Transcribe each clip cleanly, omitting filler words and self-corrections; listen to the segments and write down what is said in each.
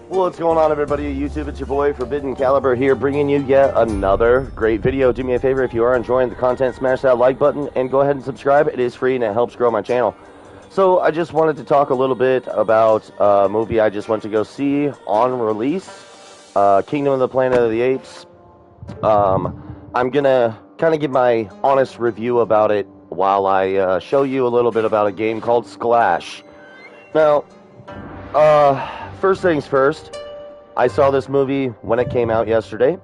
What's going on, everybody at YouTube? It's your boy Forbidden Caliber here, bringing you yet another great video. Do me a favor, if you are enjoying the content, smash that like button and go ahead and subscribe. It is free and it helps grow my channel. So I just wanted to talk a little bit about a movie I just went to go see on release, Kingdom of the Planet of the Apes. I'm gonna kind of give my honest review about it while I show you a little bit about a game called Splash. Now, first things first, I saw this movie when it came out yesterday.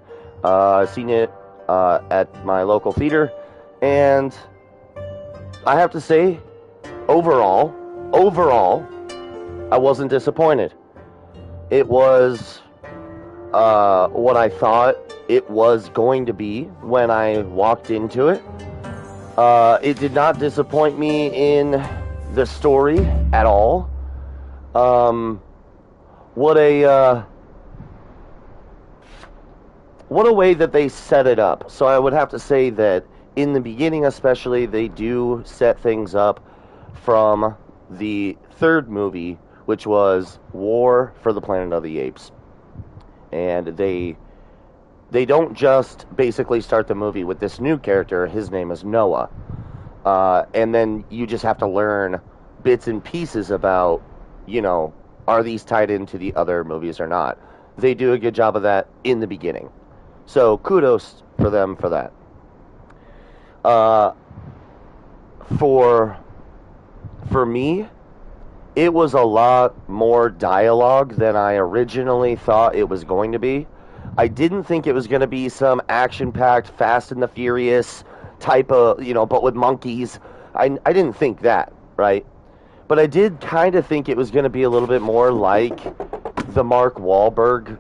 I seen it at my local theater, and I have to say, overall, I wasn't disappointed. It was what I thought it was going to be when I walked into it. It did not disappoint me in the story at all. What a way that they set it up. So I would have to say that in the beginning especially, they do set things up from the third movie, which was War for the Planet of the Apes. And they don't just basically start the movie with this new character. His name is Noah. And then you just have to learn bits and pieces about, you know, are these tied into the other movies or not? They do a good job of that in the beginning. So kudos for them for that. For me, it was a lot more dialogue than I originally thought it was going to be. I didn't think it was going to be some action-packed, Fast and the Furious type of, but with monkeys. I didn't think that, right? But I did kind of think it was going to be a little bit more like the Mark Wahlberg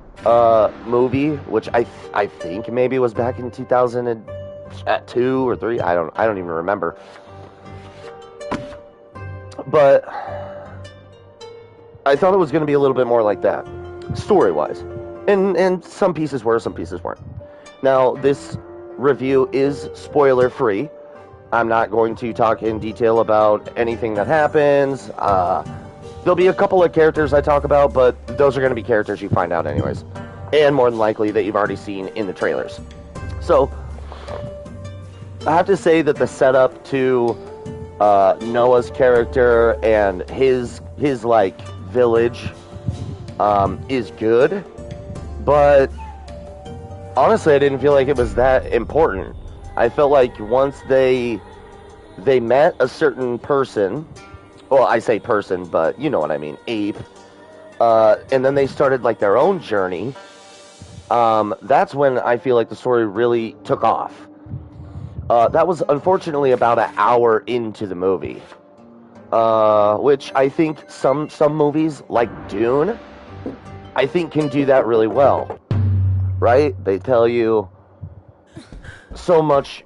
movie, which I think maybe was back in 2002 or 3. I don't even remember. But I thought it was going to be a little bit more like that, story-wise. And some pieces were, some pieces weren't. Now, this review is spoiler-free. I'm not going to talk in detail about anything that happens. There'll be a couple of characters I talk about, but those are going to be characters you find out anyways. And more than likely that you've already seen in the trailers. So, I have to say that the setup to Noah's character and his like, village is good. But, honestly, I didn't feel like it was that important. I felt like once they met a certain person, well, I say person, but you know what I mean, ape, and then they started like their own journey, that's when I feel like the story really took off. That was unfortunately about an hour into the movie, which I think some movies, like Dune, I think can do that really well, right? They tell you so much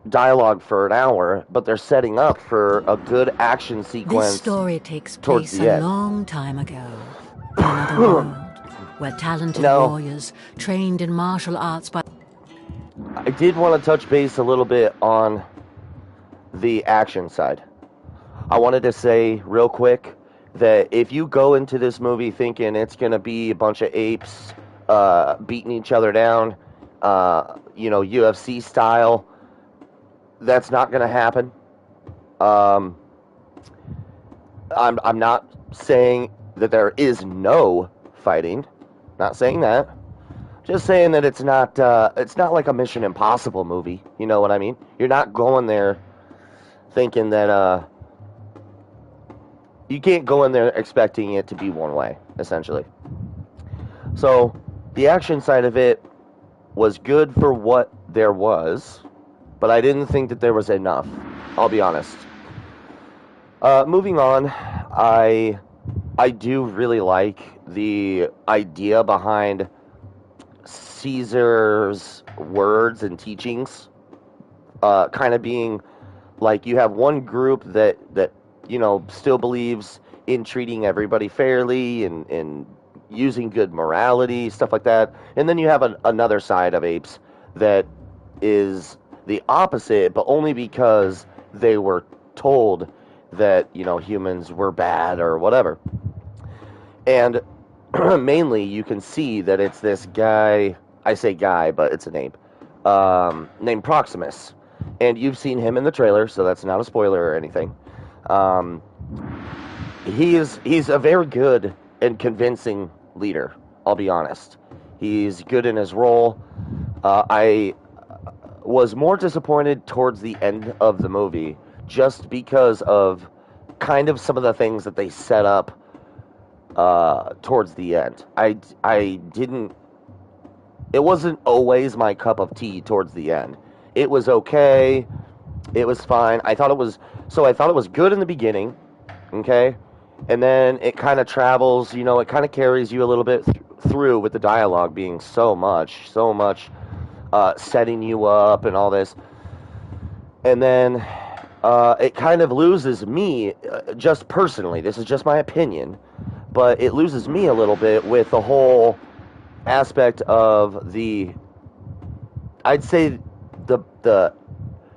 dialogue for an hour, but they're setting up for a good action sequence. This story takes place a long time ago, in another world, where talented warriors trained in martial arts by... I did want to touch base a little bit on the action side. I wanted to say real quick that if you go into this movie thinking it's going to be a bunch of apes beating each other down, UFC style, that's not going to happen. I'm not saying that there is no fighting. Not saying that. Just saying that it's not like a Mission Impossible movie. You know what I mean? You're not going there thinking that you can't go in there expecting it to be one way, essentially. So the action side of it was good for what there was, but I didn't think that there was enough. I'll be honest. Moving on, I do really like the idea behind Caesar's words and teachings, kind of being like you have one group that still believes in treating everybody fairly and using good morality, stuff like that. And then you have another side of apes that is the opposite, but only because they were told that, humans were bad or whatever. And mainly you can see that it's this guy. I say guy, but it's a name. Named Proximus, and you've seen him in the trailer, so that's not a spoiler or anything. Um, he's a very good and convincing leader. I'll be honest. He's good in his role. I was more disappointed towards the end of the movie just because of kind of some of the things that they set up towards the end. I didn't. It wasn't always my cup of tea towards the end. It was okay. It was fine. I thought it was good in the beginning, okay, and then it kind of travels. It kind of carries you a little bit through with the dialogue being so much setting you up and all this, and then it kind of loses me, just personally. This is just my opinion, but it loses me a little bit with the whole aspect of I'd say the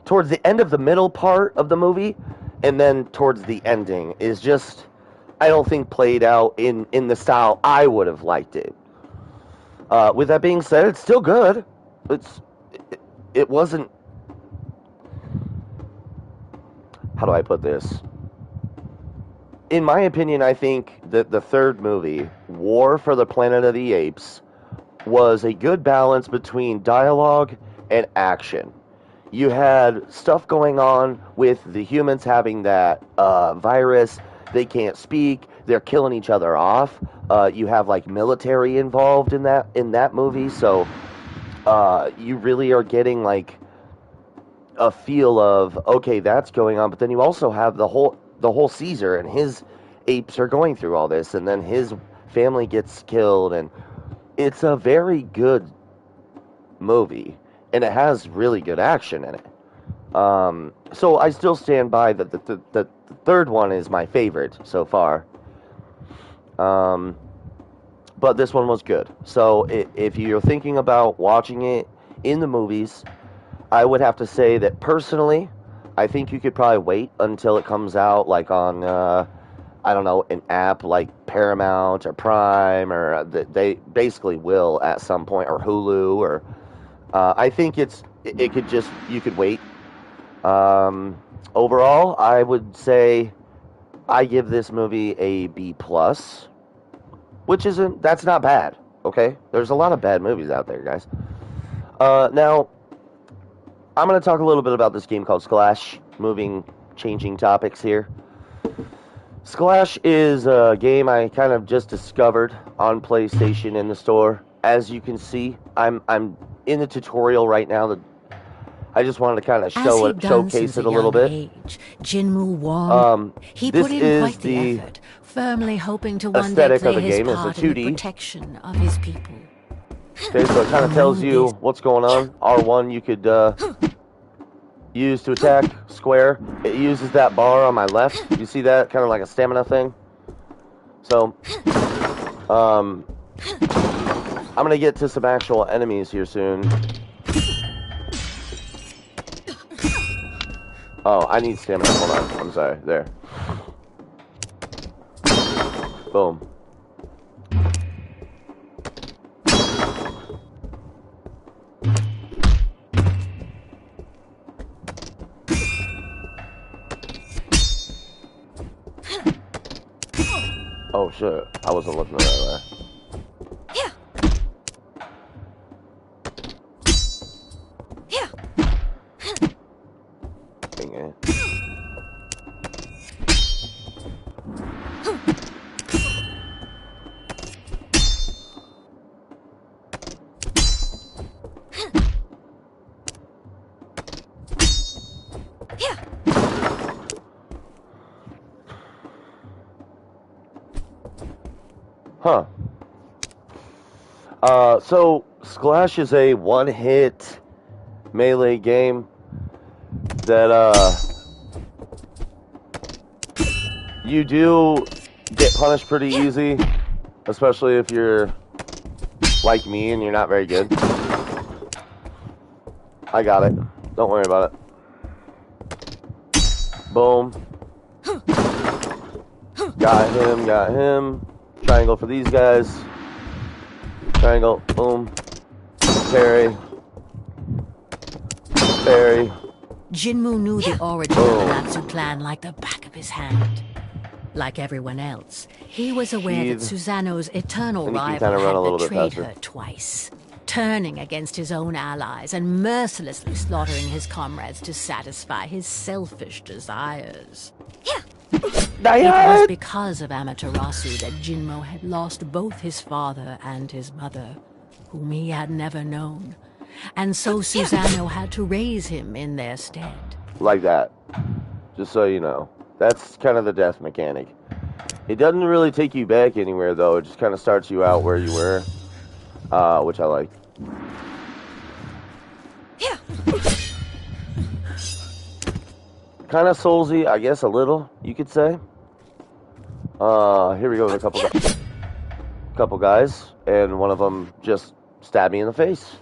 towards the end of the middle part of the movie, and then towards the ending is just, I don't think, played out in the style I would have liked it. With that being said, it's still good. It wasn't. How do I put this? In my opinion, I think that the third movie, War for the Planet of the Apes, was a good balance between dialogue and action. You had stuff going on with the humans having that virus. They can't speak. They're killing each other off. You have like military involved in that movie, so you really are getting like a feel of, okay, that's going on. But then you also have the whole Caesar and his apes are going through all this, and then his family gets killed, and it's a very good movie, and it has really good action in it. So I still stand by that the third one is my favorite so far. But this one was good. So if you're thinking about watching it in the movies, I would have to say that personally, I think you could probably wait until it comes out, like on, I don't know, an app like Paramount or Prime, or they basically will at some point, or Hulu, or I think you could wait. Overall, I would say I give this movie a B plus, that's not bad. Okay, there's a lot of bad movies out there, guys. Now I'm going to talk a little bit about this game called Splash. Changing topics here. Splash is a game I kind of just discovered on PlayStation in the store. As you can see, I'm in the tutorial right now. That I just wanted to kind of showcase it a little bit. Jinmu Wong, he put in quite the effort, firmly hoping to one day play his part in the protection of his people. Okay, so it kind of tells you what's going on. R1 you could use to attack. Square, it uses that bar on my left. You see that? Kind of like a stamina thing. So, I'm going to get to some actual enemies here soon. Oh, I need stamina. Hold on. I'm sorry. There. Boom. Oh shit, I wasn't looking the right way. Dang it. Huh. So Splash is a one-hit melee game that, you do get punished pretty easy, especially if you're like me and you're not very good. I got it. Don't worry about it. Boom. Got him. Triangle for these guys. Triangle, boom. Parry. Parry. Jinmu knew the origin of the Natsu clan like the back of his hand. Like everyone else, he was aware that Susanoo's eternal rival had betrayed her twice, turning against his own allies and mercilessly slaughtering his comrades to satisfy his selfish desires. It was because of Amaterasu that Jinmo had lost both his father and his mother, whom he had never known, and so Susanoo had to raise him in their stead. Like that. Just so you know. That's kind of the death mechanic. It doesn't really take you back anywhere, though. It just kind of starts you out where you were, which I like. Kind of soulsy, I guess, a little, you could say. Here we go with a couple guys, and one of them just stabbed me in the face.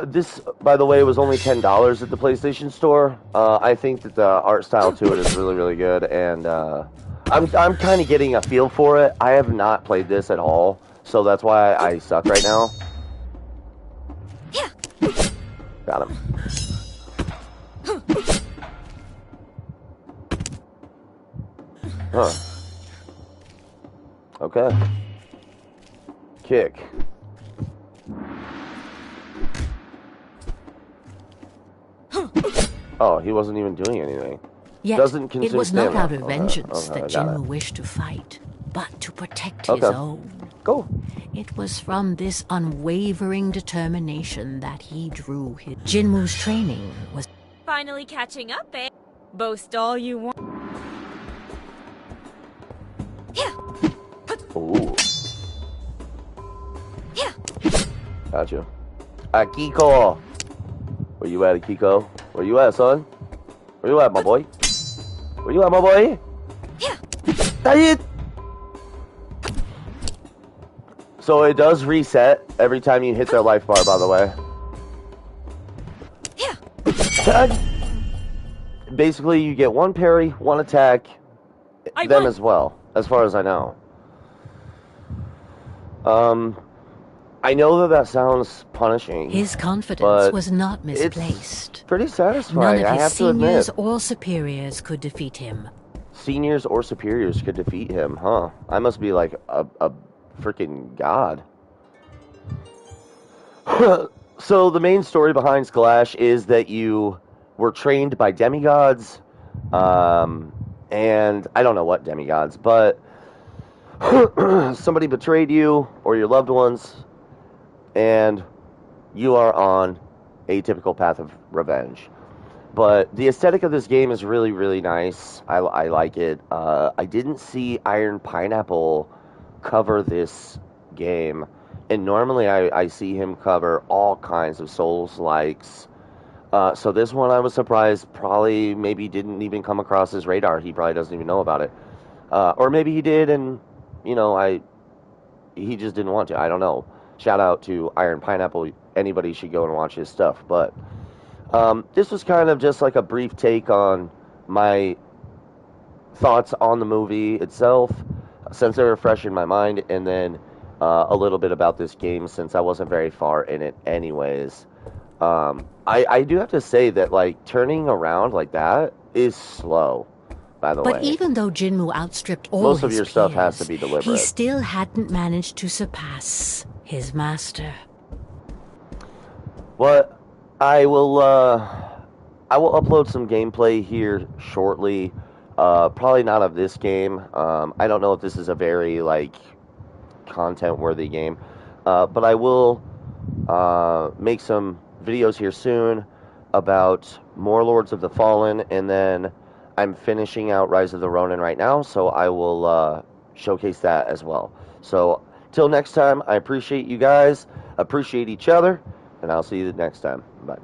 This, by the way, was only $10 at the PlayStation Store. I think that the art style to it is really, really good, and I'm kind of getting a feel for it. I have not played this at all, so that's why I suck right now. Got him. Huh. Okay. Kick. Oh, he wasn't even doing anything. Yet, it was not out of vengeance that Jinmu wished to fight, but to protect his own. Go. It was from this unwavering determination that he drew his... Jinmu's training was... Finally catching up, eh? Boast all you want. Ooh. Got you. Akiko! Where you at, Akiko? Where you at, son? Where you at, my boy? Where you at, my boy? That's it! So it does reset every time you hit their life bar, by the way. Basically, you get one parry, one attack, them as well, as far as I know. I know that sounds punishing. His confidence was not misplaced. It's pretty satisfying, None of his seniors or superiors could defeat him. Seniors or superiors could defeat him, huh? I must be like a freaking god. So the main story behind Sklash is that you were trained by demigods, and I don't know what demigods, but somebody betrayed you or your loved ones, and you are on a typical path of revenge. But the aesthetic of this game is really, really nice. I like it. I didn't see Iron Pineapple cover this game, and normally I see him cover all kinds of Souls-likes. So this one I was surprised probably maybe didn't even come across his radar. He probably doesn't even know about it. Or maybe he did, and you know, he just didn't want to. I don't know. Shout out to Iron Pineapple. Anybody should go and watch his stuff. But this was kind of just like a brief take on my thoughts on the movie itself, since they were fresh in my mind, and then a little bit about this game since I wasn't very far in it anyways. I do have to say that, like, turning around like that is slow. By the way. But even though Jinmu outstripped all most of his your peers, stuff has to be deliberate. He still hadn't managed to surpass his master. Well, I will upload some gameplay here shortly. Probably not of this game. I don't know if this is a very like content-worthy game, but I will make some videos here soon about more Lords of the Fallen, and then I'm finishing out Rise of the Ronin right now, so I will showcase that as well. So, till next time, I appreciate you guys, appreciate each other, and I'll see you next time. Bye.